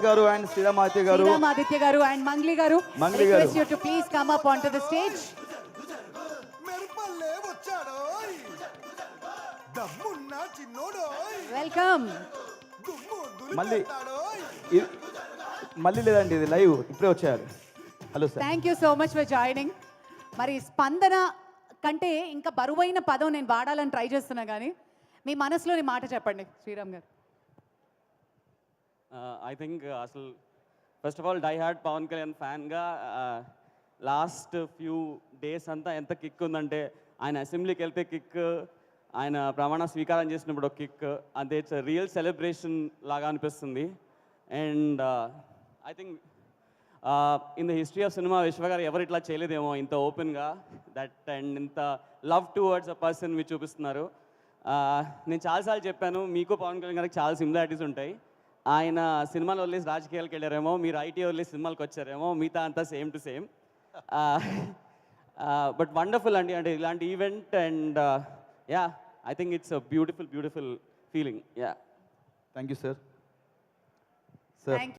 గారు అండ్ శ్రీరామాదిత్య గారు, శ్రీరామాదిత్య గారు అండ్ మంగ్లీ గారు, మంగ్లీ గారు. Request you to please come up on to the stage. మెరుపల్లే వచ్చాడోయ్ దమ్మున్న చిన్నోడోయ్ వెల్కమ్. దుమ్ము మళ్ళీ దులిపేస్తాడోయ్ మళ్ళీ లేదండి, ఇది లైవ్ ఇప్పుడే వచ్చారు. Hello sir. Thank you so much for joining. మరి స్పందన కంటే ఇంకా బరువైన పదం నేను వాడాలని ట్రై చేస్తున్నా కానీ మీ మనసులోని మాట చెప్పండి శ్రీరామ్ గారు. ఐ థింక్ అసలు first of all die hard Pawan Kalyan ఫ్యాన్గా లాస్ట్ ఫ్యూ డేస్ అంతా ఎంత కిక్ ఉందంటే, ఆయన అసెంబ్లీకి వెళ్తే కిక్, ఆయన ప్రమాణ స్వీకారం చేసినప్పుడు ఒక కిక్, అంతే ఇట్స్ రియల్ సెలబ్రేషన్ లాగా అనిపిస్తుంది. And I think in the history of cinema విశ్వ గారు ఎవరు ఇట్లా చేయలేదేమో ఇంత ఓపెన్గా దట్ అండ్ ఇంత లవ్ టువర్డ్స్ అ పర్సన్ మీరు చూపిస్తున్నారు. నేను చాలాసార్లు చెప్పాను, మీకు పవన్ కళ్యాణ్ గారికి చాలా సిమిలారిటీస్ ఉంటాయి. ఆయన సినిమాలు వదిలేసి రాజకీయాలకు వెళ్ళారేమో, మీరు ఐటీ వదిలేసి సినిమాలకు వచ్చారేమో, మిగతా అంతా same to same. But wonderful అండి, అంటే ఇలాంటి event and yeah I think it's a beautiful feeling. Yeah thank you sir. Thank